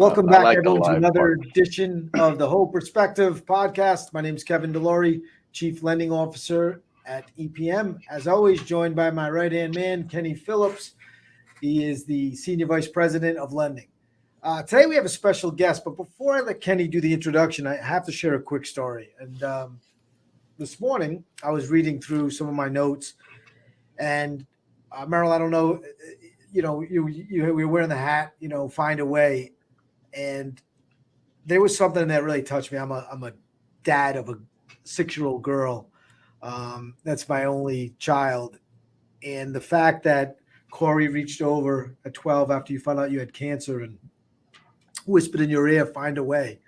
Welcome I back, like the everyone, to live another part. edition of the Whole Perspective podcast. My name is Kevin Delory, Chief Lending Officer at EPM. As always, joined by my right-hand man, Kenny Phillips. He is the Senior Vice President of Lending. Today we have a special guest, but before I let Kenny do the introduction, I have to share a quick story. And this morning, I was reading through some of my notes, and Merril, I don't know, you were wearing the hat, find a way. And there was something that really touched me. I'm a dad of a 6-year-old girl. That's my only child. And the fact that Corey reached over at 12 after you found out you had cancer and whispered in your ear, find a way.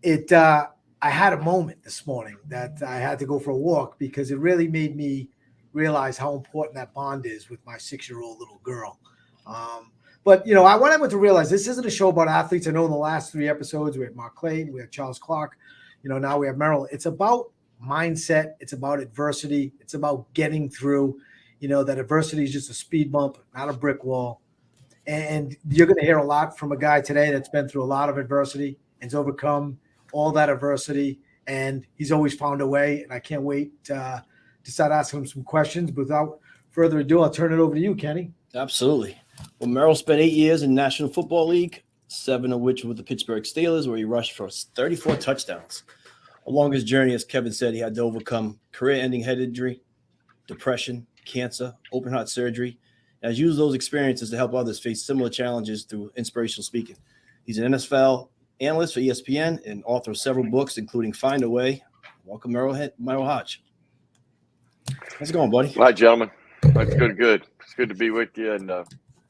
I had a moment this morning that I had to go for a walk because it really made me realize how important that bond is with my 6-year-old little girl. But, I want everyone to realize this isn't a show about athletes. I know in the last 3 episodes, we had Mark Clayton, we had Charles Clark, now we have Merril. It's about mindset. It's about adversity. It's about getting through, that adversity is just a speed bump, not a brick wall. And you're going to hear a lot from a guy today that's been through a lot of adversity and has overcome all that adversity. And he's always found a way. And I can't wait to start asking him some questions. But without further ado, I'll turn it over to you, Kenny. Absolutely. Well, Merril spent 8 years in the National Football League, 7 of which with the Pittsburgh Steelers, where he rushed for 34 touchdowns. Along his journey, as Kevin said, he had to overcome career-ending head injury, depression, cancer, open heart surgery, and has used those experiences to help others face similar challenges through inspirational speaking. He's an NFL analyst for ESPN and author of several books, including Find a Way. Welcome, Merril Hoge. How's it going, buddy? Hi, gentlemen. It's good. It's good to be with you. And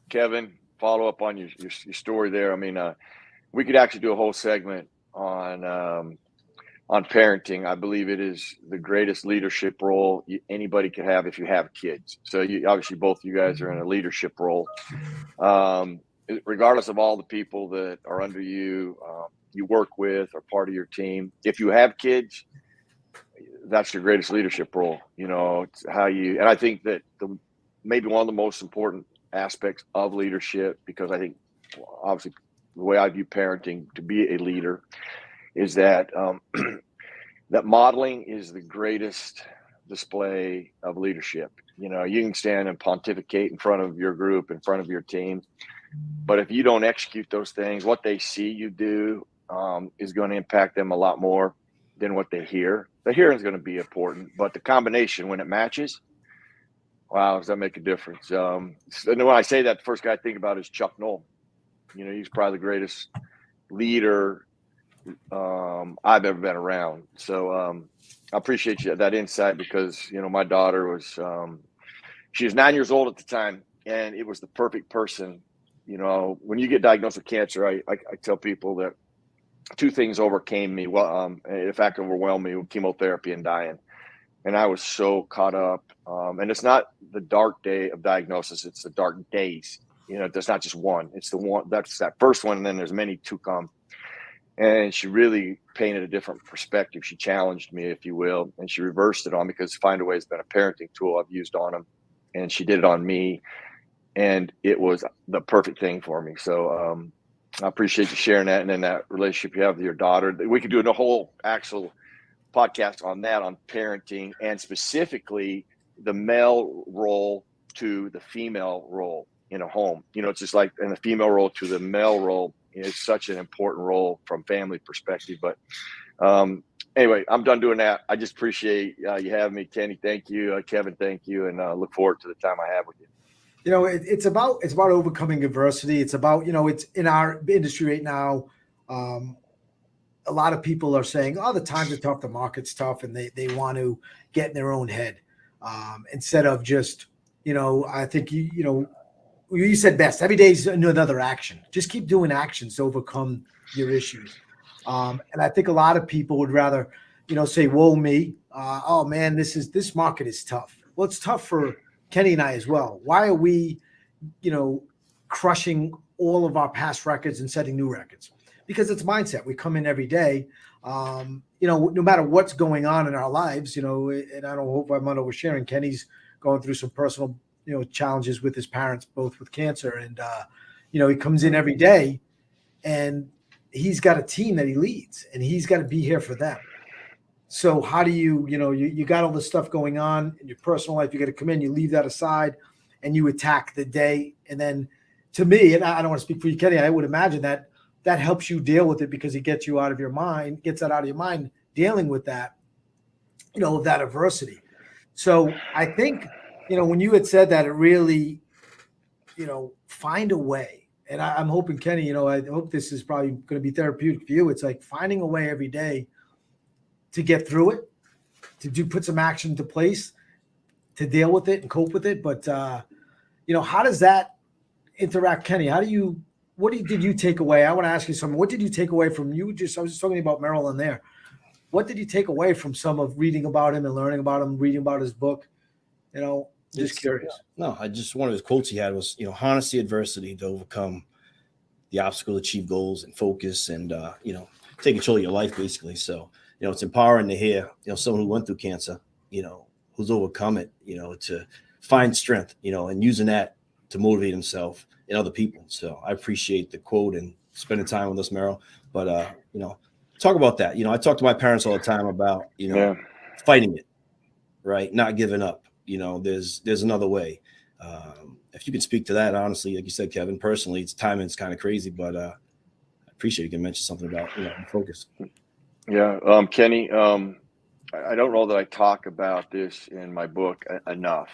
Kevin, follow up on your story there. I mean, we could actually do a whole segment on parenting. I believe it is the greatest leadership role anybody could have if you have kids. So obviously both of you guys are in a leadership role. Regardless of all the people that are under you, you work with or part of your team, if you have kids, that's your greatest leadership role. It's how you, and I think that maybe one of the most important aspects of leadership, because I think obviously the way I view parenting to be a leader is that that modeling is the greatest display of leadership. You can stand and pontificate in front of your group, in front of your team, but if you don't execute those things, what they see you do is going to impact them a lot more than what they hear. The hearing is going to be important, but the combination, when it matches, wow, does that make a difference? And when I say that, the first guy I think about is Chuck Noll. He's probably the greatest leader I've ever been around. So I appreciate that insight because, my daughter was, she was 9 years old at the time, and it was the perfect person. When you get diagnosed with cancer, I tell people that 2 things overcame me. Well, in fact, overwhelmed me with chemotherapy and dying. And I was so caught up. And it's not the dark day of diagnosis. It's the dark days. There's not just one. It's the one, that's that first one. And then there's many to come. And she really painted a different perspective. She challenged me, if you will, and she reversed it on me because Find a Way has been a parenting tool I've used on them. And she did it on me. And it was the perfect thing for me. So I appreciate you sharing that. And then that relationship you have with your daughter. We could do a whole actual podcast on that, on parenting, and specifically the male role to the female role in a home. It's just like in the female role to the male role. It's such an important role from family perspective. But anyway, I'm done doing that. I just appreciate you having me, Kenny. Thank you, Kevin. Thank you, and look forward to the time I have with you. It's about overcoming adversity. It's about, it's in our industry right now. A lot of people are saying, the times are tough, the market's tough, and they want to get in their own head instead of just, I think, you said best, every day is another action. Just keep doing actions to overcome your issues. And I think a lot of people would rather, say, whoa, me. Oh, man, this market is tough. Well, it's tough for Kenny and I as well. Why are we, crushing all of our past records and setting new records? Because it's mindset. We come in every day, no matter what's going on in our lives, and I don't hope I'm not oversharing. Kenny's going through some personal, challenges with his parents, both with cancer. And, he comes in every day and he's got a team that he leads, and he's got to be here for them. So how do you got all this stuff going on in your personal life. You got to come in, you leave that aside, and you attack the day. And then to me, and I don't want to speak for you, Kenny, I would imagine that helps you deal with it because it gets you out of your mind, gets that out of your mind, dealing with that, that adversity. So I think, when you had said that, it really, find a way. And I'm hoping, Kenny, I hope this is probably going to be therapeutic for you. It's like finding a way every day to get through it, to put some action into place, to deal with it and cope with it. But, how does that interact, Kenny? Did you take away? I want to ask you something. What did you take away from I was just talking about Merril in there. What did you take away from some of reading about him and learning about him, reading about his book? Just curious. No, one of his quotes he had was, harness the adversity to overcome the obstacle, achieve goals, and focus, and take control of your life, basically. So, it's empowering to hear, someone who went through cancer, who's overcome it, to find strength, and using that to motivate himself and other people. So I appreciate the quote and spending time with us, Merril. But talk about that. I talk to my parents all the time about, fighting it, right? Not giving up. There's another way. If you could speak to that, honestly, like you said, Kevin, personally, it's timing's kind of crazy, but I appreciate you can mention something about focus. Yeah, Kenny, I don't know that I talk about this in my book enough.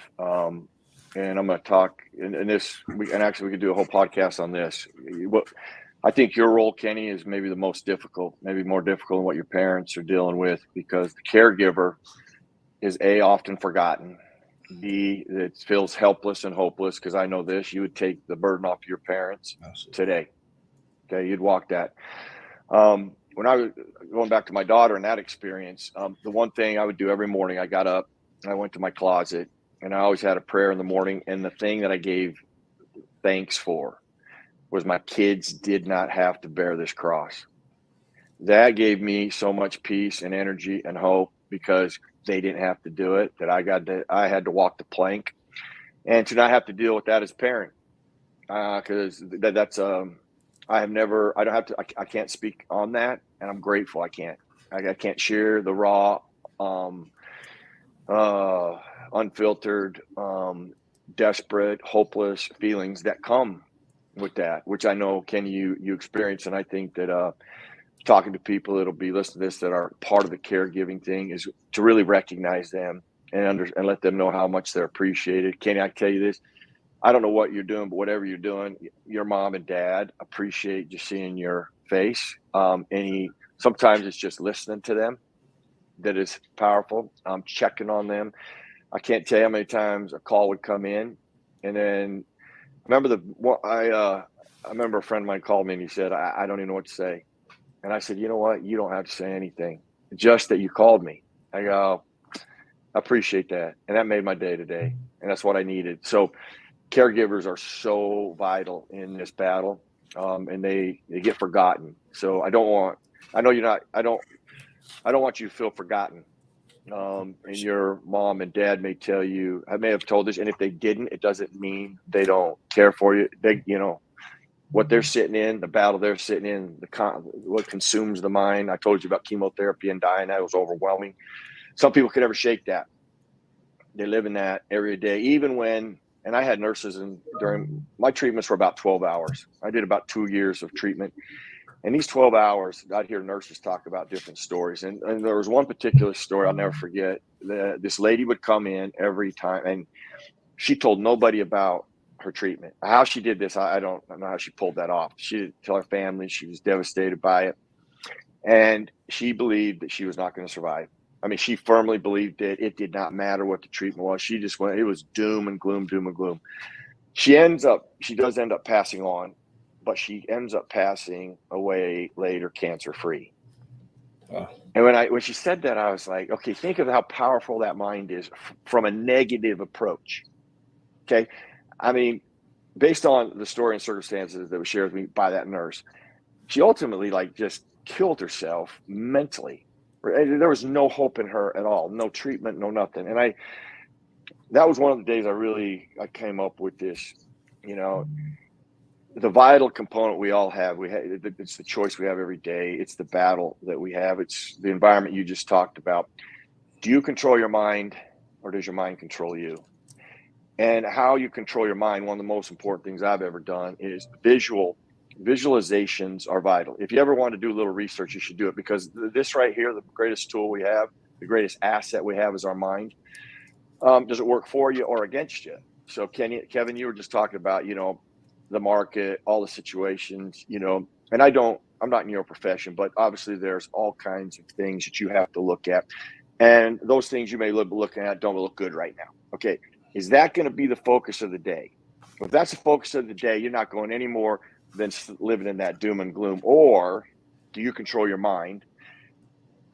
And I'm going to talk in this, and actually we could do a whole podcast on this. I think your role, Kenny, is maybe the most difficult, maybe more difficult than what your parents are dealing with, because the caregiver is often forgotten. B, it feels helpless and hopeless, because I know this, you would take the burden off your parents. Absolutely. Today. Okay, you'd walk that. When I was going back to my daughter and that experience, the one thing I would do every morning, I got up, I went to my closet, and I always had a prayer in the morning. And the thing that I gave thanks for was my kids did not have to bear this cross. That gave me so much peace and energy and hope, because they didn't have to do it, that I had to walk the plank, and to not have to deal with that as a parent. Because that's I can't speak on that, and I'm grateful I can't share the raw, unfiltered, desperate, hopeless feelings that come with that, which I know, Ken, you experience. And I think that talking to people that'll be listening to this that are part of the caregiving thing is to really recognize them and let them know how much they're appreciated. Kenny, I tell you this, I don't know what you're doing, but whatever you're doing, your mom and dad appreciate just seeing your face. Sometimes it's just listening to them that is powerful. Checking on them. I can't tell you how many times a call would come in, and then I remember a friend of mine called me and he said, I don't even know what to say. And I said, you know what? You don't have to say anything, just that you called me. I go, I appreciate that. And that made my day today. And that's what I needed. So caregivers are so vital in this battle, and they get forgotten. So I don't want you to feel forgotten. And your mom and dad may tell you, I may have told this, and if they didn't, it doesn't mean they don't care for you. They, what they're sitting in, the battle they're sitting in, what consumes the mind. I told you about chemotherapy and dying. That was overwhelming. Some people could never shake that. They live in that every day, even when, and I had nurses during my treatments for about 12 hours. I did about 2 years of treatment. And these 12 hours, I'd hear nurses talk about different stories. And there was one particular story I'll never forget. This lady would come in every time, and she told nobody about her treatment. How she did this, I don't know how she pulled that off. She didn't tell her family. She was devastated by it. And she believed that she was not going to survive. I mean, she firmly believed it. It did not matter what the treatment was. She just went, it was doom and gloom, doom and gloom. She does end up passing on, but she ends up passing away later cancer-free. Wow. And when she said that, I was like, okay, think of how powerful that mind is from a negative approach. Okay. I mean, based on the story and circumstances that was shared with me by that nurse, she ultimately just killed herself mentally. There was no hope in her at all, no treatment, no nothing. And that was one of the days I came up with this, the vital component we all have. It's the choice we have every day. It's the battle that we have. It's the environment you just talked about. Do you control your mind, or does your mind control you? And how you control your mind, one of the most important things I've ever done is visualizations are vital. If you ever want to do a little research, you should do it, because this right here, the greatest tool we have, the greatest asset we have is our mind. Does it work for you or against you? So Kevin, you were just talking about, the market, all the situations, and I'm not in your profession, but obviously there's all kinds of things that you have to look at. And those things you may be looking at don't look good right now. Okay. Is that going to be the focus of the day? If that's the focus of the day, you're not going any more than living in that doom and gloom. Or do you control your mind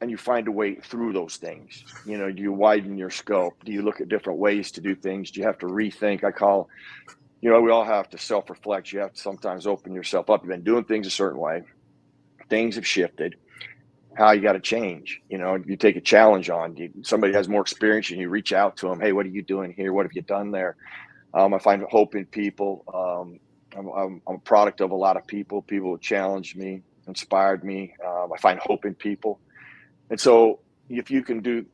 and you find a way through those things? Do you widen your scope? Do you look at different ways to do things? Do you have to rethink? We all have to self-reflect. You have to sometimes open yourself up. You've been doing things a certain way. Things have shifted. How you got to change. You take a challenge on. Somebody has more experience and you reach out to them. Hey, what are you doing here? What have you done there? I find hope in people. I'm a product of a lot of people. People who challenged me, inspired me. I find hope in people. And so if you can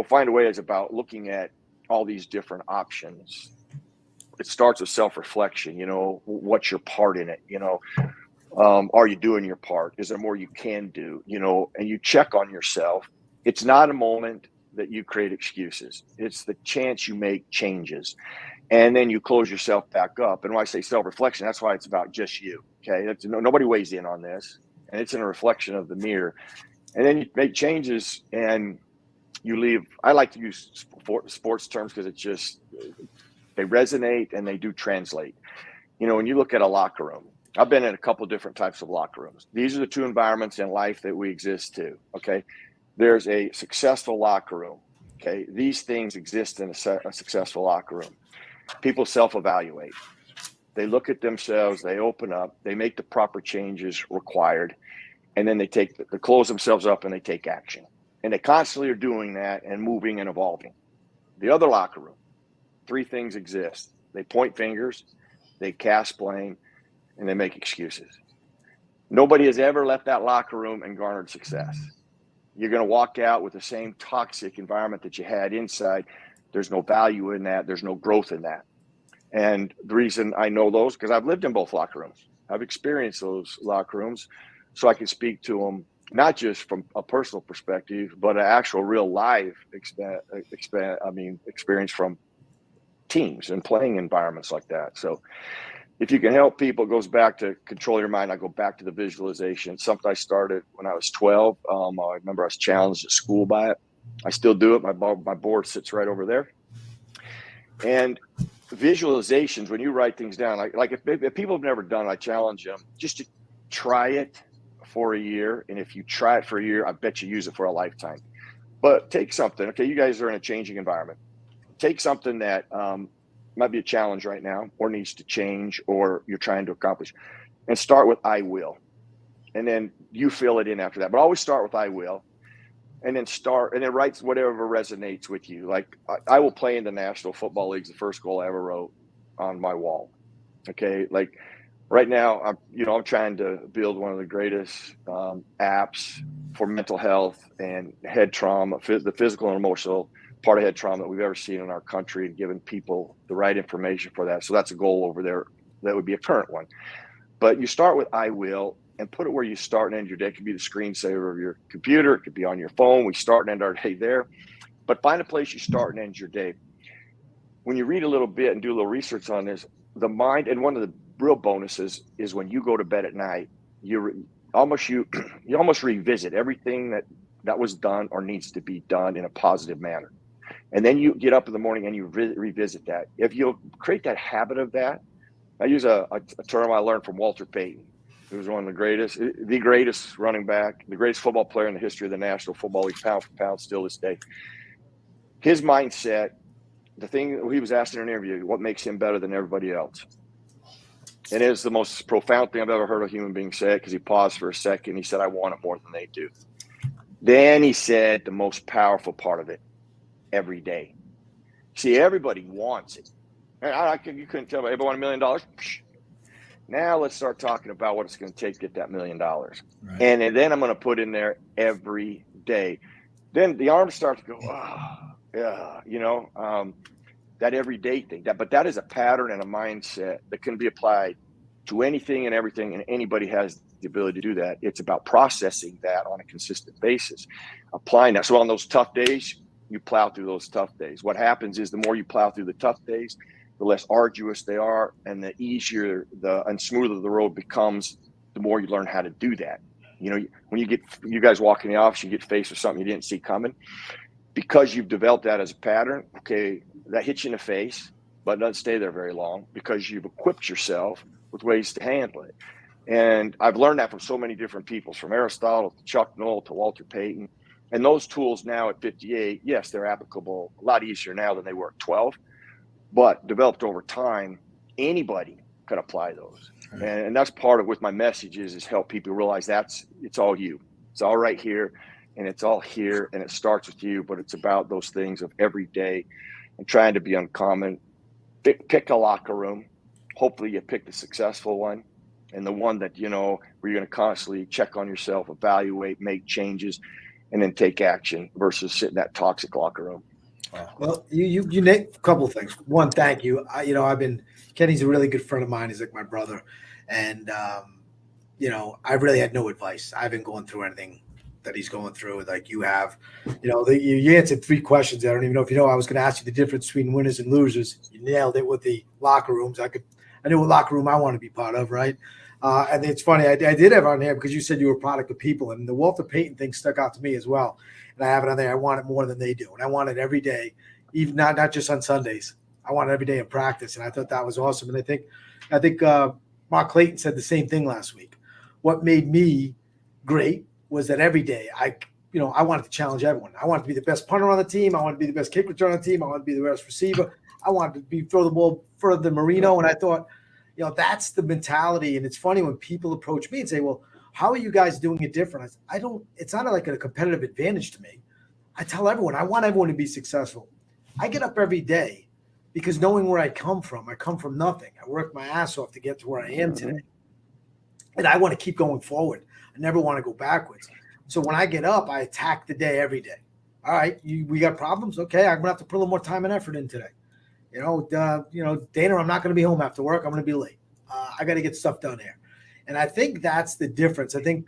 find a way, it's about looking at all these different options. It starts with self-reflection. What's your part in it? Are you doing your part? Is there more you can do? And you check on yourself. It's not a moment that you create excuses. It's the chance you make changes. And then you close yourself back up. And when I say self-reflection, that's why it's about just you. Okay. Nobody weighs in on this. And it's in a reflection of the mirror. And then you make changes and you leave. I like to use sports terms because they resonate and they do translate. When you look at a locker room, I've been in a couple of different types of locker rooms. These are the two environments in life that we exist to. Okay. There's a successful locker room. Okay. These things exist in a successful locker room. People self-evaluate. They look at themselves, they open up, they make the proper changes required, and then they close themselves up and they take action. And they constantly are doing that and moving and evolving. The other locker room, three things exist. They point fingers, they cast blame, and they make excuses. Nobody has ever left that locker room and garnered success. You're going to walk out with the same toxic environment that you had inside. There's no value in that. There's no growth in that. And the reason I know those, because I've lived in both locker rooms. I've experienced those locker rooms, so I can speak to them, not just from a personal perspective, but an actual real live experience from teams and playing environments like that. So if you can help people, it goes back to control your mind. I go back to the visualization. Something I started when I was 12. I remember I was challenged at school by it. I still do it. My board sits right over there. And visualizations, when you write things down, like if people have never done it, I challenge them just to try it for a year. And if you try it for a year, I bet you use it for a lifetime. But take something. Okay, you guys are in a changing environment. Take something that might be a challenge right now or needs to change or you're trying to accomplish, and start with I will. And then you fill it in after that. But always start with I will. And then write whatever resonates with you. Like I will play in the National Football League's the first goal I ever wrote on my wall. Okay. Like right now, I'm trying to build one of the greatest apps for mental health and head trauma, the physical and emotional part of head trauma that we've ever seen in our country, and giving people the right information for that. So that's a goal over there. That would be a current one. But you start with I will, and put it where you start and end your day. It could be the screensaver of your computer. It could be on your phone. We start and end our day there. But find a place you start and end your day. When you read a little bit and do a little research on this, the mind, and one of the real bonuses is when you go to bed at night, you almost revisit everything that was done or needs to be done in a positive manner. And then you get up in the morning and you revisit that. If you'll create that habit of that, I use a term I learned from Walter Payton, who was one of the greatest running back, the greatest football player in the history of the National Football League, pound for pound, still this day. His mindset, the thing he was asked in an interview, what makes him better than everybody else? And it is the most profound thing I've ever heard a human being say, because he paused for a second. He said, I want it more than they do. Then he said the most powerful part of it, every day. See, everybody wants it. You couldn't tell me, everybody want $1 million? Now let's start talking about what it's going to take to get that $1 million. Right. And then I'm going to put in there every day. Then the arms start to go, yeah, that everyday thing. But that is a pattern and a mindset that can be applied to anything and everything, and anybody has the ability to do that. It's about processing that on a consistent basis, applying that. So on those tough days, you plow through those tough days. What happens is the more you plow through the tough days, the less arduous they are, and the easier and smoother the road becomes, the more you learn how to do that. When you guys walk in the office, you get faced with something you didn't see coming, because you've developed that as a pattern. Okay, that hits you in the face, but it doesn't stay there very long because you've equipped yourself with ways to handle it. And I've learned that from so many different people, from Aristotle to Chuck Noll to Walter Payton. And those tools now at 58, yes, they're applicable a lot easier now than they were at 12, but developed over time, anybody can apply those. Right. And that's part of what my message is help people realize it's all you. It's all right here, and it's all here, and it starts with you, but it's about those things of every day and trying to be uncommon. Pick a locker room. Hopefully you pick the successful one, and the one that, where you're going to constantly check on yourself, evaluate, make changes, and then take action versus sit in that toxic locker room. Well, you named a couple of things. One, thank you. Kenny's a really good friend of mine. He's like my brother. And, I really had no advice. I haven't gone through anything that he's going through like you have. You answered 3 questions. I don't even know if I was going to ask you the difference between winners and losers. You nailed it with the locker rooms. I knew what locker room I want to be part of, right? And it's funny, I did have it on here because you said you were a product of people, and the Walter Payton thing stuck out to me as well. And I have it on there. I want it more than they do, and I want it every day, even not just on Sundays. I want it every day in practice, and I thought that was awesome. And I think Mark Clayton said the same thing last week. What made me great was that every day I wanted to challenge everyone. I wanted to be the best punter on the team. I wanted to be the best kick returner on the team. I wanted to be the best receiver. I wanted to throw the ball further than Marino, and I thought, that's the mentality. And it's funny when people approach me and say, well, how are you guys doing it different? It's not like a competitive advantage to me. I tell everyone, I want everyone to be successful. I get up every day because knowing where I come from nothing. I worked my ass off to get to where I am today. And I want to keep going forward. I never want to go backwards. So when I get up, I attack the day every day. All right, we got problems? Okay, I'm going to have to put a little more time and effort in today. Dana, I'm not going to be home after work. I'm going to be late. I got to get stuff done here. And I think that's the difference. I think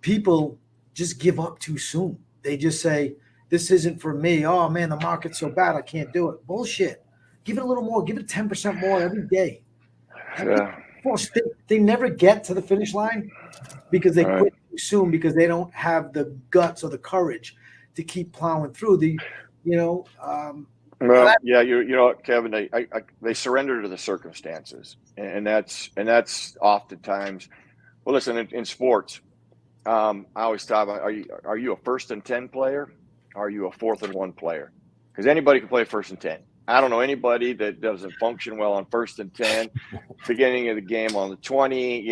people just give up too soon. They just say, this isn't for me. Oh, man, the market's so bad, I can't do it. Bullshit. Give it a little more. Give it 10% more every day. Yeah. They never get to the finish line because they quit too soon because they don't have the guts or the courage to keep plowing through Well, yeah, Kevin, they surrender to the circumstances, and that's oftentimes. Well, listen, in sports, I always talk about: are you a 1st and 10 player? Or are you a 4th and 1 player? Because anybody can play 1st and 10. I don't know anybody that doesn't function well on 1st and 10, beginning of the game on the 20.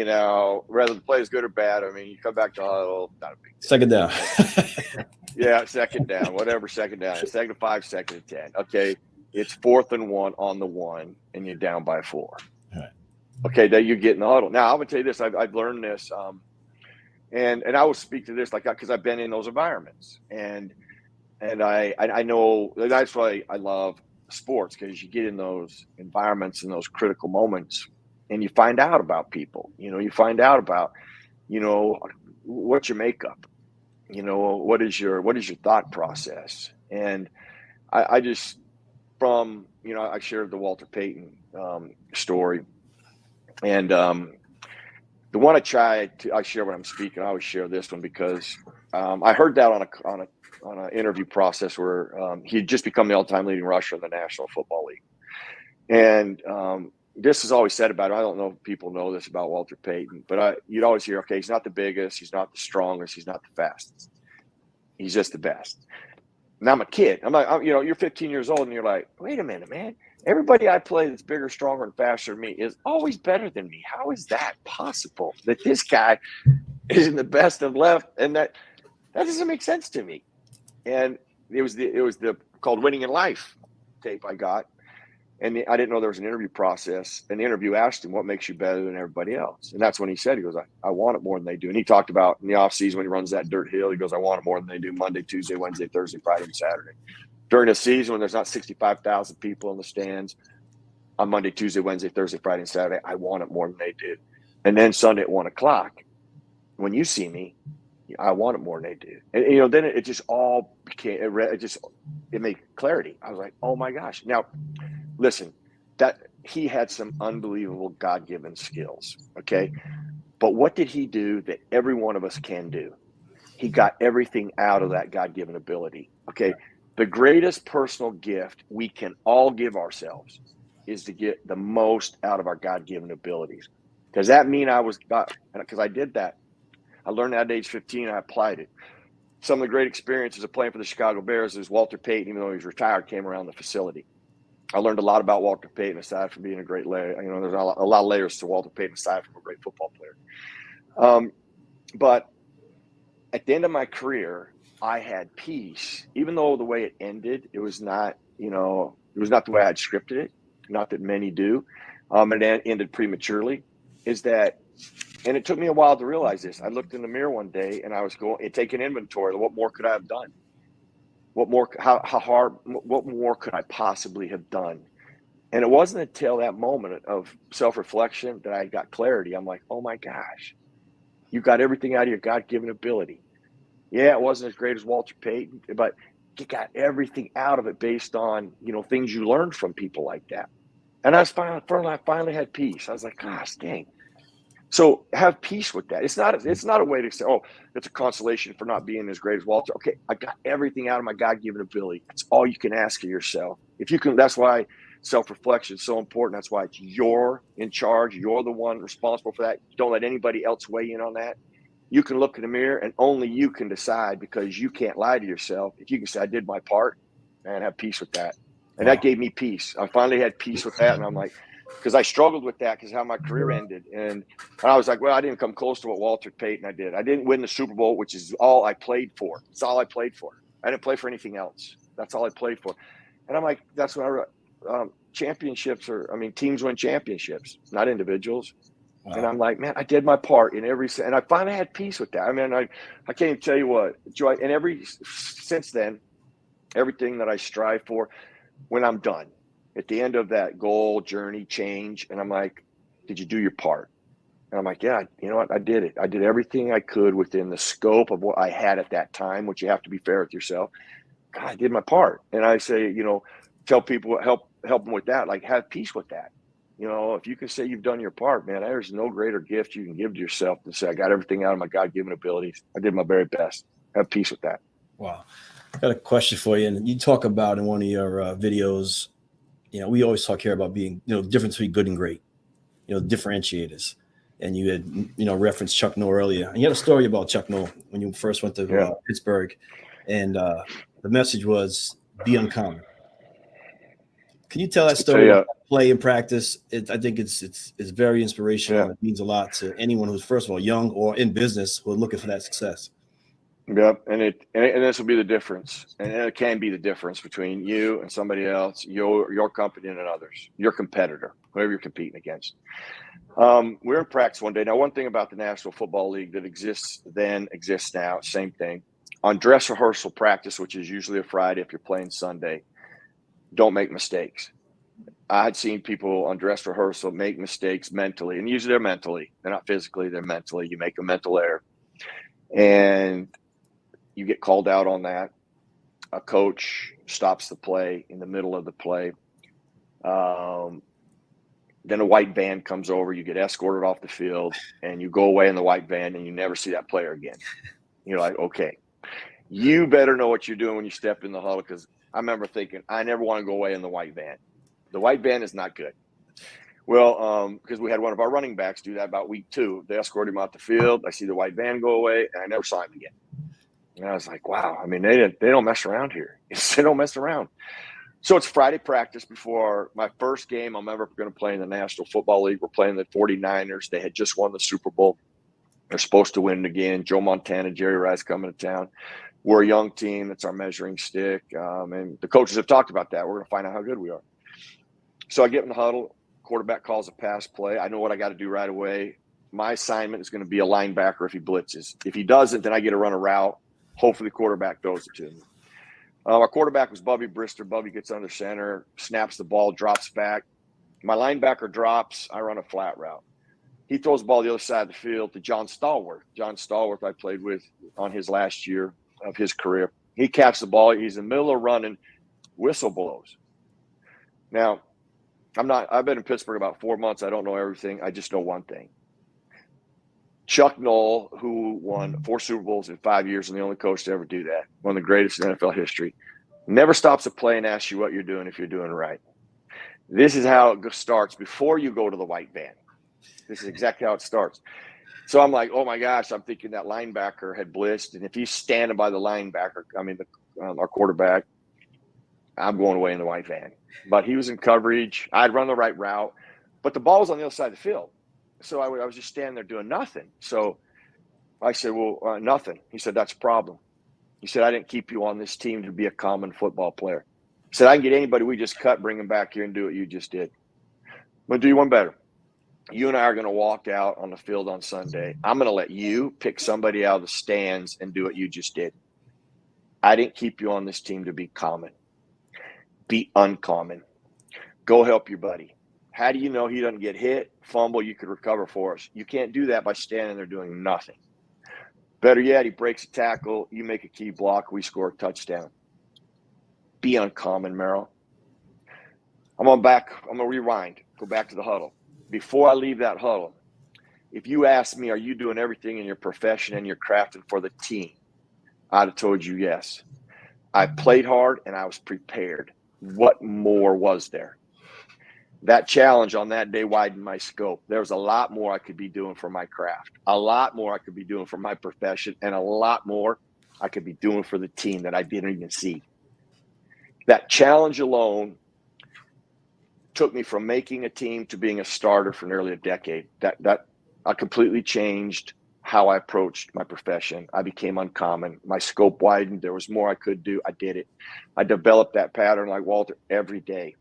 Whether the play is good or bad. I mean, you come back to huddle, not a big deal. Second down. Yeah, second down, whatever second down is. 2nd to 5, 2nd to 10. Okay, it's 4th and 1 on the 1, and you're down by 4. Right. Okay, then you get in the huddle. Now, I'm going to tell you this. I've learned this, and I will speak to this because I've been in those environments. And I know that's why I love sports, because you get in those environments in those critical moments, and you find out about people. You find out about, what's your makeup. What is your thought process? And I just, from, I shared the Walter Payton story, and the one I share when I'm speaking. I always share this one because I heard that on an interview process where he had just become the all-time leading rusher in the National Football League, and this is always said about him. I don't know if people know this about Walter Payton, but you'd always hear, okay, he's not the biggest, he's not the strongest, he's not the fastest. He's just the best. Now I'm a kid. I'm like, you're 15 years old and you're like, wait a minute, man. Everybody I play that's bigger, stronger, and faster than me is always better than me. How is that possible that this guy isn't the best of left? And that doesn't make sense to me. And it was the called Winning in Life tape I got. And I didn't know there was an interview process. And the interview asked him, what makes you better than everybody else? And that's when he said, he goes, I want it more than they do. And he talked about in the off season when he runs that dirt hill, he goes, I want it more than they do Monday, Tuesday, Wednesday, Thursday, Friday, and Saturday. During the season when there's not 65,000 people in the stands on Monday, Tuesday, Wednesday, Thursday, Friday, and Saturday, I want it more than they did. And then Sunday at 1:00, when you see me, I want it more than they do. And, then it just all became, it made clarity. I was like, oh my gosh. Now, listen, that he had some unbelievable God-given skills. Okay. But what did he do that every one of us can do? He got everything out of that God-given ability. Okay. The greatest personal gift we can all give ourselves is to get the most out of our God-given abilities. Does that mean because I did that. I learned that at age 15. I applied it. Some of the great experiences of playing for the Chicago Bears is Walter Payton, even though he was retired, came around the facility. I learned a lot about Walter Payton aside from being a great layer. There's a lot of layers to Walter Payton aside from a great football player. But at the end of my career, I had peace, even though the way it ended, it was not the way I'd scripted it. Not that many do. It ended prematurely. And it took me a while to realize this. I looked in the mirror one day and I was taking inventory. What more could I have done? What more could I possibly have done? And it wasn't until that moment of self-reflection that I got clarity. I'm like, oh my gosh, you got everything out of your God-given ability. Yeah, it wasn't as great as Walter Payton, but you got everything out of it based on, things you learned from people like that. And I finally had peace. I was like, gosh, dang. So have peace with that. It's not a way to say, oh, it's a consolation for not being as great as Walter. Okay, I got everything out of my God-given ability. That's all you can ask of yourself. If you can, that's why self-reflection is so important. That's why you're in charge. You're the one responsible for that. Don't let anybody else weigh in on that. You can look in the mirror and only you can decide, because you can't lie to yourself. If you can say, I did my part, and have peace with that. And that gave me peace. I finally had peace with that. And I'm like, because I struggled with that because how my career ended. And I was like, well, I didn't come close to what Walter Payton I did. I didn't win the Super Bowl, which is all I played for. It's all I played for. I didn't play for anything else. That's all I played for. And I'm like, that's what I wrote. Teams win championships, not individuals. Wow. And I'm like, man, I did my part in and I finally had peace with that. I mean, I can't even tell you what, Joy, and since then, everything that I strive for, when I'm done, at the end of that goal, journey, change, and I'm like, did you do your part? And I'm like, yeah, you know what? I did it. I did everything I could within the scope of what I had at that time, which you have to be fair with yourself. God, I did my part. And I say, tell people, help them with that. Like, have peace with that. If you can say you've done your part, man, there's no greater gift you can give to yourself than say, I got everything out of my God-given abilities. I did my very best. Have peace with that. Wow. I got a question for you. And you talk about in one of your videos, we always talk here about being, the difference between good and great, differentiators. And you had, referenced Chuck Noll earlier. And you had a story about Chuck Noll when you first went to Pittsburgh. And the message was, be uncommon. Can you tell that story about play and practice? I think it's very inspirational. Yeah. It means a lot to anyone who's, first of all, young or in business who are looking for that success. Yep, and this will be the difference, and it can be the difference between you and somebody else, your company and others, your competitor, whoever you're competing against. We're in practice one day. Now, one thing about the National Football League that exists now, same thing. On dress rehearsal practice, which is usually a Friday if you're playing Sunday, don't make mistakes. I had seen people on dress rehearsal make mistakes mentally, and usually they're mentally. They're not physically, they're mentally. You make a mental error. And you get called out on that. A coach stops the play in the middle of the play. Then a white van comes over. You get escorted off the field, and you go away in the white van, and you never see that player again. You're like, okay, you better know what you're doing when you step in the huddle, because I remember thinking, I never want to go away in the white van. The white van is not good. Well, because we had one of our running backs do that about week 2. They escorted him out the field. I see the white van go away, and I never saw him again. And I was like, wow, I mean, they don't mess around here. They don't mess around. So it's Friday practice before my first game I'm ever going to play in the National Football League. We're playing the 49ers. They had just won the Super Bowl. They're supposed to win it again. Joe Montana, Jerry Rice coming to town. We're a young team. That's our measuring stick. And the coaches have talked about that. We're going to find out how good we are. So I get in the huddle. Quarterback calls a pass play. I know what I got to do right away. My assignment is going to be a linebacker if he blitzes. If he doesn't, then I get to run a route. Hopefully the quarterback throws it to me. Our quarterback was Bubby Brister. Bubby gets under center, snaps the ball, drops back. My linebacker drops. I run a flat route. He throws the ball the other side of the field to John Stallworth. John Stallworth I played with on his last year of his career. He catches the ball. He's in the middle of running. Whistle blows. Now, I've been in Pittsburgh about 4 months. I don't know everything. I just know one thing. Chuck Noll, who won 4 Super Bowls in 5 years and the only coach to ever do that, one of the greatest in NFL history, never stops a play and asks you what you're doing if you're doing right. This is how it starts before you go to the white van. This is exactly how it starts. So I'm like, oh my gosh, I'm thinking that linebacker had blitzed. And if he's standing by the linebacker, our quarterback, I'm going away in the white van. But he was in coverage. I'd run the right route. But the ball was on the other side of the field. So I was just standing there doing nothing. So I said, well, nothing. He said, that's a problem. He said, I didn't keep you on this team to be a common football player. He said, I can get anybody we just cut, bring him back here and do what you just did. I'm going to do you one better. You and I are going to walk out on the field on Sunday. I'm going to let you pick somebody out of the stands and do what you just did. I didn't keep you on this team to be common. Be uncommon. Go help your buddy. How do you know he doesn't get hit, fumble, you could recover for us? You can't do that by standing there doing nothing. Better yet, he breaks a tackle, you make a key block, we score a touchdown. Be uncommon, Merril. I'm going to rewind, go back to the huddle. Before I leave that huddle, if you asked me, are you doing everything in your profession and your crafting for the team? I'd have told you yes. I played hard and I was prepared. What more was there? That challenge on that day widened my scope. There was a lot more I could be doing for my craft, a lot more I could be doing for my profession, and a lot more I could be doing for the team that I didn't even see. That challenge alone took me from making a team to being a starter for nearly a decade. That I completely changed how I approached my profession. I became uncommon. My scope widened. There was more I could do. I did it. I developed that pattern like Walter every day.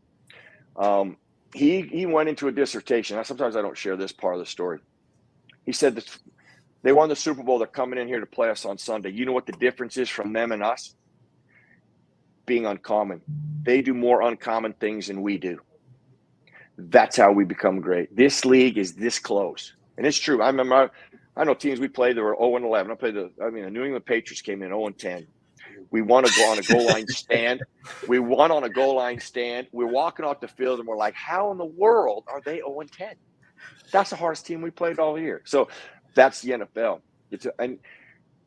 He went into a dissertation. Sometimes I don't share this part of the story. He said that they won the Super Bowl. They're coming in here to play us on Sunday. You know what the difference is from them and us? Being uncommon. They do more uncommon things than we do. That's how we become great. This league is this close. And it's true. I remember, I know teams we played that were 0-11. The New England Patriots came in 0-10. We won on a goal line stand. We won on a goal line stand. We're walking off the field, and we're like, how in the world are they 0-10? That's the hardest team we played all year. So that's the NFL. And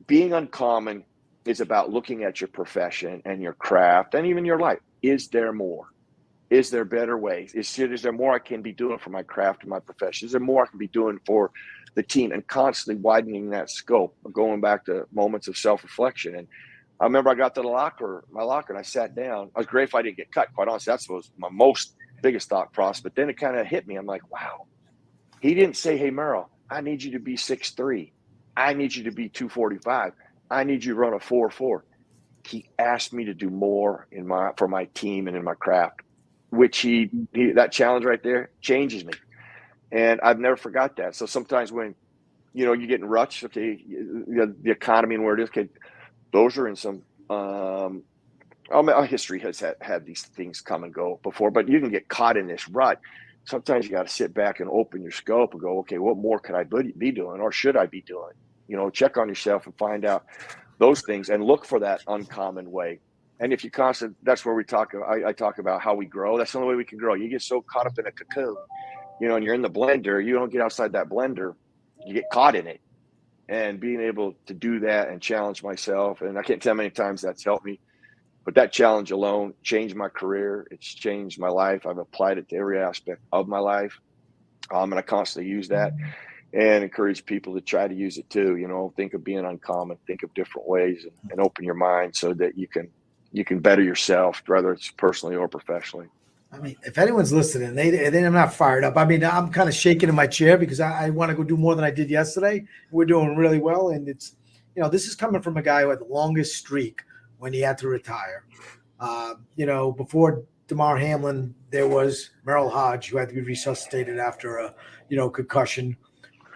being uncommon is about looking at your profession and your craft and even your life. Is there more? Is there better ways? Is there more I can be doing for my craft and my profession? Is there more I can be doing for the team? And constantly widening that scope, going back to moments of self-reflection. And I remember I got to my locker, and I sat down. I was grateful I didn't get cut, quite honestly. That was my biggest thought process. But then it kind of hit me. I'm like, wow. He didn't say, hey, Merril, I need you to be 6'3". I need you to be 245. I need you to run a 4.4. He asked me to do more for my team and in my craft, which that challenge right there changes me. And I've never forgot that. So sometimes when, you get in ruts, okay, the economy and where it is, okay, those are in some our history has had these things come and go before, but you can get caught in this rut. Sometimes you got to sit back and open your scope and go, okay, what more could I be doing, or should I be doing? Check on yourself and find out those things and look for that uncommon way. And if you that's where I talk about how we grow. That's the only way we can grow. You get so caught up in a cocoon, and you're in the blender, you don't get outside that blender, you get caught in it. And being able to do that and challenge myself, and I can't tell how many times that's helped me, but that challenge alone changed my career. It's changed my life. I've applied it to every aspect of my life. And I constantly use that and encourage people to try to use it too. Think of being uncommon, think of different ways, and open your mind so that you can better yourself, whether it's personally or professionally. I mean, if anyone's listening, they I'm not fired up. I mean, I'm kind of shaking in my chair because I want to go do more than I did yesterday. We're doing really well. And it's, this is coming from a guy who had the longest streak when he had to retire. Before Damar Hamlin, there was Merril Hoge, who had to be resuscitated after a concussion.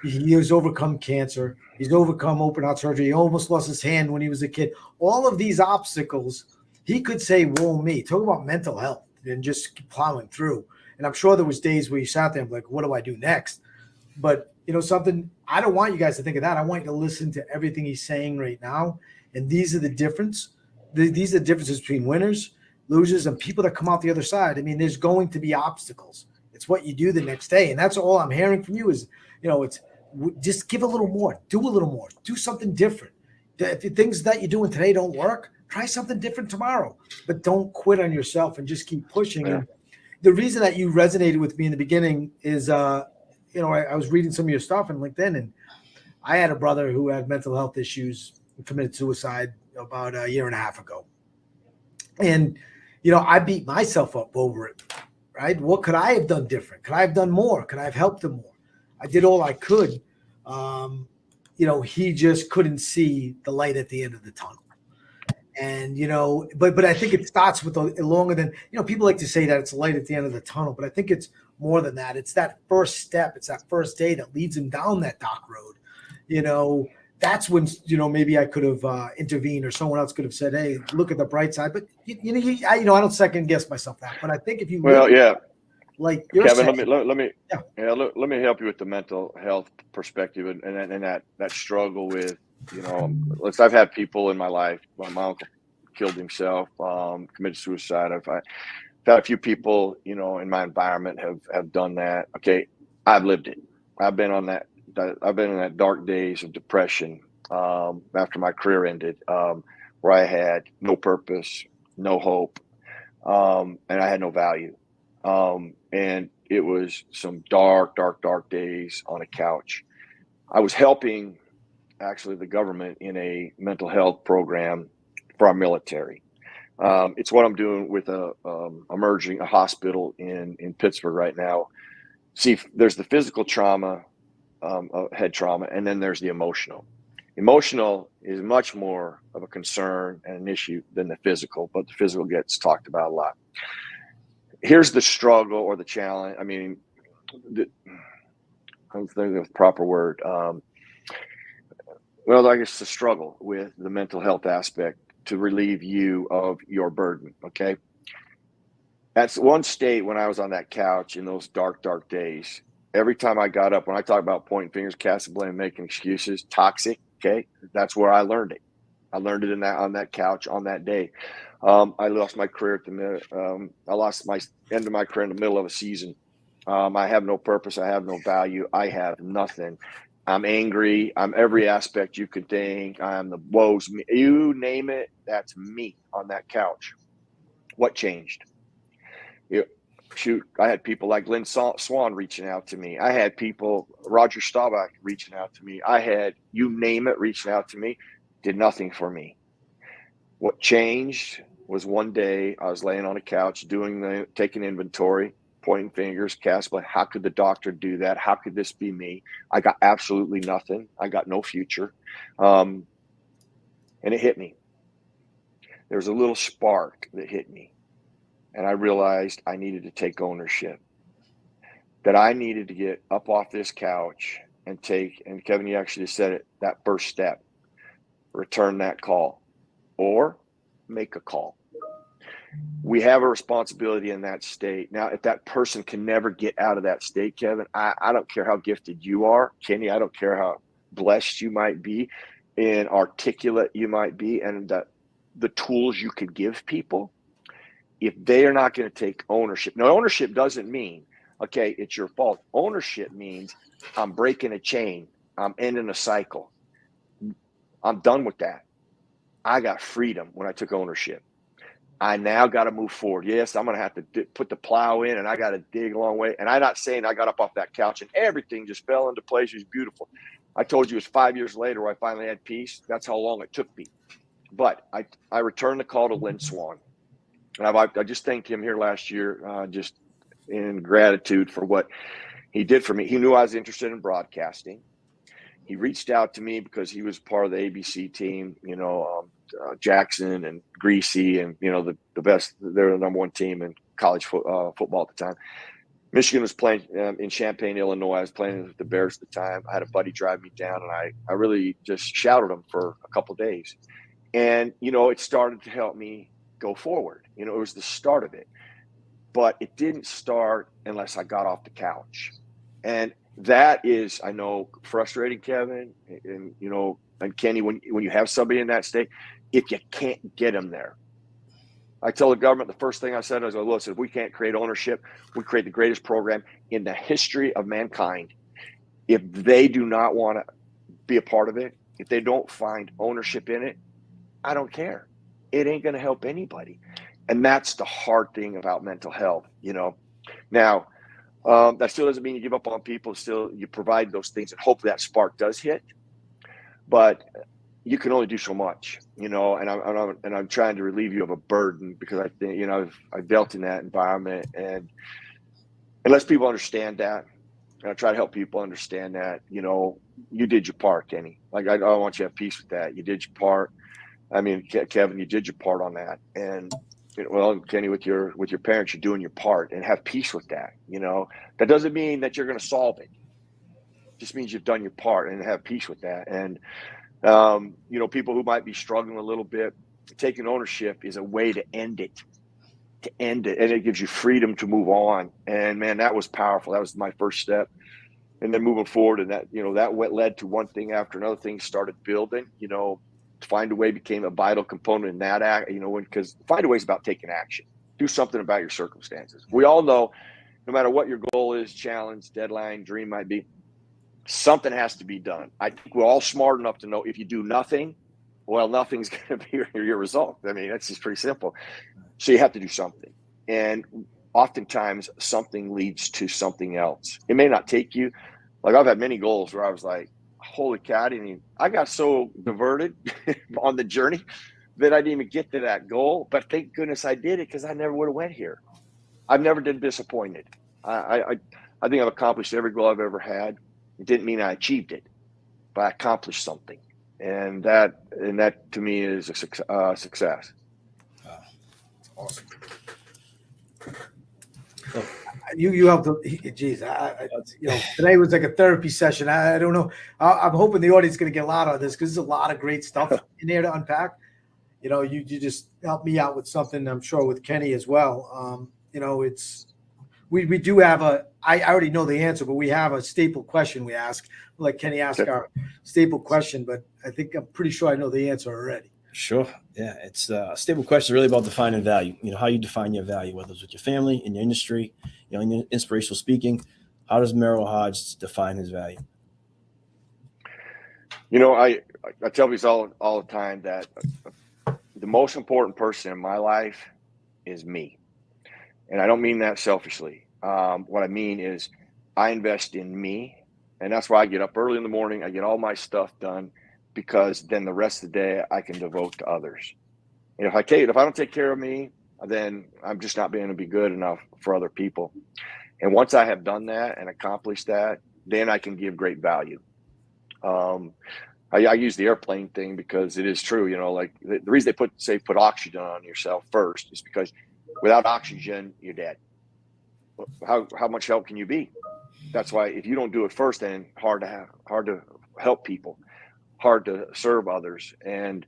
He has overcome cancer. He's overcome open heart surgery. He almost lost his hand when he was a kid. All of these obstacles, he could say, "Whoa, me." Talk about mental health and just keep plowing through. And I'm sure there was days where you sat there and like, "What do I do next?" But something, I don't want you guys to think of that. I want you to listen to everything he's saying right now. And these are the difference. These are the differences between winners, losers, and people that come out the other side. I mean, there's going to be obstacles. It's what you do the next day. And that's all I'm hearing from you is, it's just give a little more, do a little more, do something different. If the things that you're doing today don't work, try something different tomorrow, but don't quit on yourself and just keep pushing. Yeah. And the reason that you resonated with me in the beginning is, I was reading some of your stuff on LinkedIn, and I had a brother who had mental health issues and committed suicide about a year and a half ago. And, I beat myself up over it, right? What could I have done different? Could I have done more? Could I have helped him more? I did all I could. He just couldn't see the light at the end of the tunnel. And, but I think it starts with a longer than, people like to say that it's a light at the end of the tunnel, but I think it's more than that. It's that first step. It's that first day that leads him down that dark road. That's when, maybe I could have intervened, or someone else could have said, "Hey, look at the bright side." But, I don't second guess myself that, but I think if you, like you're Kevin, saying, let me help you with the mental health perspective and that struggle with, I've had people in my life. My uncle killed himself, committed suicide. I've had a few people, in my environment have done that. Okay, I've lived it. I've been in that dark days of depression after my career ended, where I had no purpose, no hope, and I had no value. And it was some dark days on a couch. I was helping actually the government in a mental health program for our military. It's what I'm doing with a hospital in Pittsburgh right now. See, there's the physical trauma, head trauma, and then there's the emotional. Emotional is much more of a concern and an issue than the physical, but the physical gets talked about a lot. Here's the struggle or the challenge. I mean, I'm thinking of the proper word. I guess the struggle with the mental health aspect to relieve you of your burden. Okay. That's one state when I was on that couch in those dark days. Every time I got up, when I talk about pointing fingers, casting blame, making excuses, toxic. Okay. That's where I learned it. I learned it on that couch on that day. I lost my career I lost my end of my career in the middle of a season. I have no purpose. I have no value. I have nothing. I'm angry. I'm every aspect you could think. I'm the woes. You name it. That's me on that couch. What changed? I had people like Lynn Swan reaching out to me. I had people, Roger Staubach reaching out to me. I had, you name it, reaching out to me. Did nothing for me. What changed was one day I was laying on a couch taking inventory, pointing fingers, casting blame. How could the doctor do that? How could this be me? I got absolutely nothing. I got no future. And it hit me. There was a little spark that hit me. And I realized I needed to take ownership, that I needed to get up off this couch and Kevin, you actually said it, that first step, return that call or make a call. We have a responsibility in that state. Now, if that person can never get out of that state, Kevin, I don't care how gifted you are, Kenny, I don't care how blessed you might be and articulate you might be, and the tools you could give people, if they are not going to take ownership. Now, ownership doesn't mean, okay, it's your fault. Ownership means I'm breaking a chain. I'm ending a cycle. I'm done with that. I got freedom when I took ownership. I now got to move forward. Yes, I'm going to have to put the plow in, and I got to dig a long way. And I'm not saying I got up off that couch and everything just fell into place. It was beautiful. I told you it was 5 years later where I finally had peace. That's how long it took me. But I returned the call to Lynn Swan. And I just thanked him here last year, just in gratitude for what he did for me. He knew I was interested in broadcasting. He reached out to me because he was part of the ABC team, Jackson and Greasy and, the best, they're the number one team in college football at the time. Michigan was playing in Champaign, Illinois. I was playing with the Bears at the time. I had a buddy drive me down, and I really just shouted him for a couple of days. And, it started to help me go forward. It was the start of it. But it didn't start unless I got off the couch. And that is, I know, frustrating, Kevin, and Kenny, when you have somebody in that state, if you can't get them there. I tell the government, the first thing I said was, listen, if we can't create ownership, we create the greatest program in the history of mankind. If they do not want to be a part of it, if they don't find ownership in it, I don't care. It ain't going to help anybody. And that's the hard thing about mental health, Now, that still doesn't mean you give up on people. Still, you provide those things and hope that spark does hit. But you can only do so much, and I'm trying to relieve you of a burden, because I think, I've dealt in that environment, and unless people understand that, and I try to help people understand that, you did your part, Kenny. Like, I want you to have peace with that. You did your part. I mean, Kevin, you did your part on that. And, Kenny, with your parents, you're doing your part, and have peace with that. That doesn't mean that you're going to solve it. It just means you've done your part, and have peace with that. And, people who might be struggling a little bit, taking ownership is a way to end it. And it gives you freedom to move on. And man, that was powerful. That was my first step. And then moving forward, and that, that led to one thing after another thing started building. Find a Way became a vital component in that act, because Find a Way is about taking action. Do something about your circumstances. We all know, no matter what your goal is, challenge, deadline, dream might be, something has to be done. I think we're all smart enough to know if you do nothing, well, nothing's going to be your result. I mean, that's just pretty simple. So you have to do something. And oftentimes something leads to something else. It may not take you. Like, I've had many goals where I was like, holy cow, I got so diverted on the journey that I didn't even get to that goal. But thank goodness I did it, because I never would have went here. I've never been disappointed. I think I've accomplished every goal I've ever had. It didn't mean I achieved it, but I accomplished something. And that to me is a success. Wow. Awesome. You helped. Geez, today was like a therapy session. I don't know. I'm hoping the audience is going to get a lot out of this, because there's a lot of great stuff in there to unpack. You just helped me out with something, I'm sure, with Kenny as well. We do have I already know the answer, but we have a staple question we ask. We'll let Kenny ask our staple question, but I'm pretty sure I know the answer already. Sure. Yeah. It's a staple question, really about defining value. How you define your value, whether it's with your family, in your industry, in your inspirational speaking. How does Merril Hoge define his value? I tell people all the time that the most important person in my life is me. And I don't mean that selfishly. What I mean is, I invest in me, and that's why I get up early in the morning. I get all my stuff done, because then the rest of the day I can devote to others. And if I don't take care of me, then I'm just not going to be good enough for other people. And once I have done that and accomplished that, then I can give great value. I use the airplane thing because it is true. Like the reason they put oxygen on yourself first is because without oxygen, you're dead. How much help can you be? That's why if you don't do it first, then hard to help people, hard to serve others. And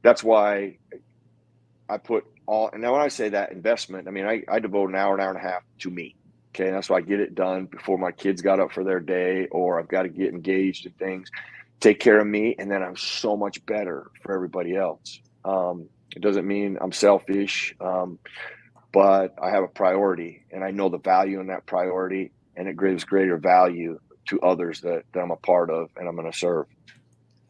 that's why I put all, and now when I say that investment, I mean, I devote an hour and a half to me. Okay. And that's why I get it done before my kids got up for their day, or I've got to get engaged in things, take care of me. And then I'm so much better for everybody else. It doesn't mean I'm selfish, but I have a priority, and I know the value in that priority, and it gives greater value to others that I'm a part of and I'm going to serve.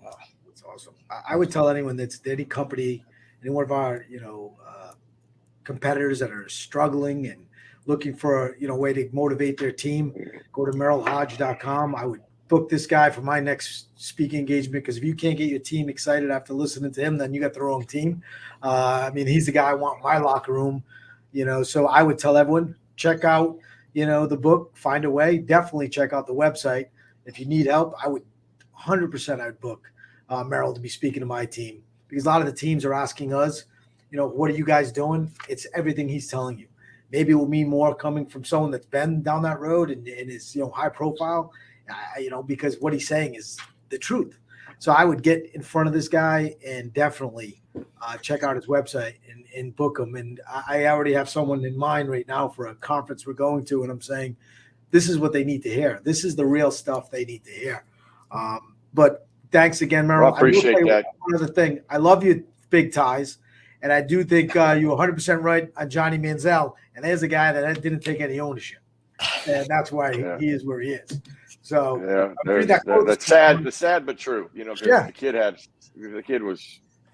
Wow, that's awesome. I would tell anyone that's any company, any one of our, competitors that are struggling and looking for a way to motivate their team, go to merrilhoge.com. I would book this guy for my next speaking engagement, because if you can't get your team excited after listening to him, then you got the wrong team. He's the guy I want in my locker room. So I would tell everyone, check out, the book, Find a Way. Definitely check out the website. If you need help, I would 100% I'd book Merril to be speaking to my team, because a lot of the teams are asking us, what are you guys doing? It's everything he's telling you. Maybe it will mean more coming from someone that's been down that road and is, high profile, because what he's saying is the truth. So I would get in front of this guy and definitely check out his website and book him. And I already have someone in mind right now for a conference we're going to, and I'm saying, this is what they need to hear. This is the real stuff they need to hear. But thanks again, Merril. Well, I appreciate that. One other thing, I love you, Big Ties, and I do think you're 100% right on Johnny Manziel. And there's a guy that didn't take any ownership, and that's why he is where he is. So that's sad. The sad but true. Yeah. The kid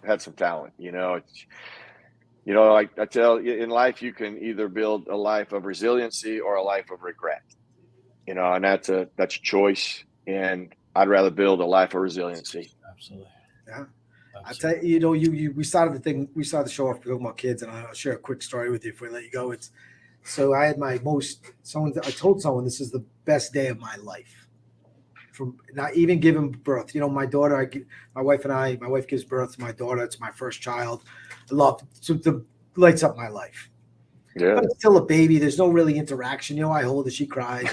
had some talent. Like I tell you, in life you can either build a life of resiliency or a life of regret. And that's a choice. And I'd rather build a life of resiliency. Absolutely. Yeah. I tell you, we started the show off talking about kids, and I'll share a quick story with you before I let you go. So I had I told someone this is the best day of my life. From not even giving birth. My daughter, my wife gives birth to my daughter. It's my first child. I love it. It lights up my life. Yeah. But it's still a baby. There's no really interaction. I hold her, she cries.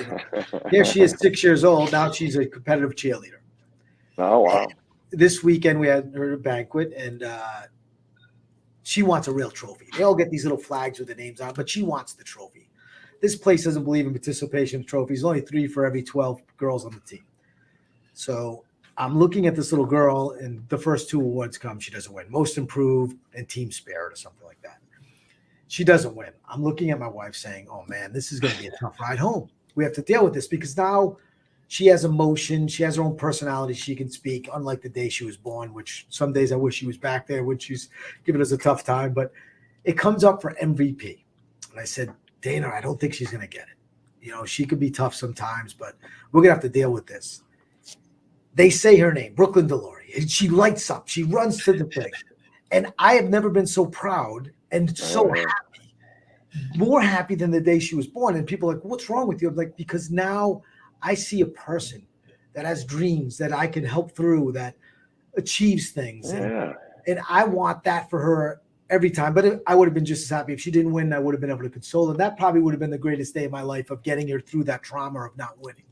Here she is, 6 years old. Now she's a competitive cheerleader. Oh, wow. And this weekend we had her banquet, and she wants a real trophy. They all get these little flags with the names on, but she wants the trophy. This place doesn't believe in participation trophies. Only 3 for every 12 girls on the team. So I'm looking at this little girl, and the first 2 awards come. She doesn't win. Most improved and team spirit or something like that. She doesn't win. I'm looking at my wife saying, oh, man, this is going to be a tough ride home. We have to deal with this because now she has emotion. She has her own personality. She can speak, unlike the day she was born, which some days I wish she was back there when she's giving us a tough time. But it comes up for MVP. And I said, Dana, I don't think she's going to get it. She could be tough sometimes, but we're going to have to deal with this. They say her name, Brooklyn Delory, and she lights up. She runs to the thing. And I have never been so proud and so happy, more happy than the day she was born. And people are like, what's wrong with you? I'm like, because now I see a person that has dreams that I can help through, that achieves things. Yeah. And I want that for her every time. But I would have been just as happy if she didn't win. I would have been able to console her. That probably would have been the greatest day of my life, of getting her through that trauma of not winning.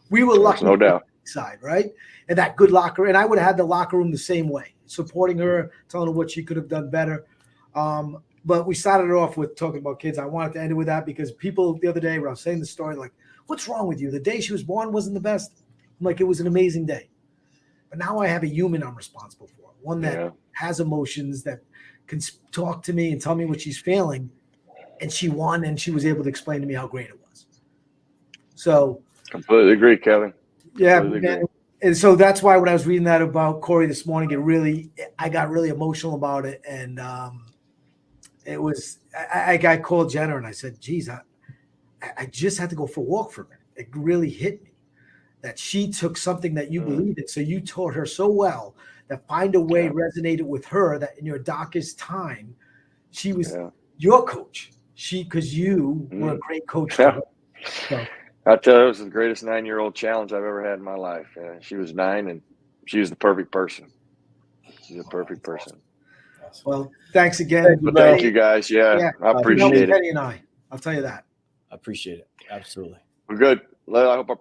We were lucky. No doubt. Side, right? And that good locker. And I would have had the locker room the same way, supporting her, telling her what she could have done better. But we started it off with talking about kids. I wanted to end it with that because people the other day when I was saying the story, like, what's wrong with you? The day she was born wasn't the best. I'm like, it was an amazing day. But now I have a human I'm responsible for, one that has emotions, that can talk to me and tell me what she's feeling. And she won, and she was able to explain to me how great it was. So completely agree, Kevin. Yeah, and so that's why when I was reading that about Corey this morning, I got really emotional about it, and it was I called Jenna and I said, "Geez, I just had to go for a walk for a minute." It really hit me that she took something that you believed in, so you taught her so well that Find a Way resonated with her. That in your darkest time, she was your coach. Because you were a great coach. To her. So, I tell you, it was the greatest 9-year-old challenge I've ever had in my life. She was 9, and she was the perfect person. She's a perfect person. Well, thanks again. Well, thank you, guys. Yeah. I appreciate it. Penny and I'll tell you that. I appreciate it. Absolutely. We're good. I hope our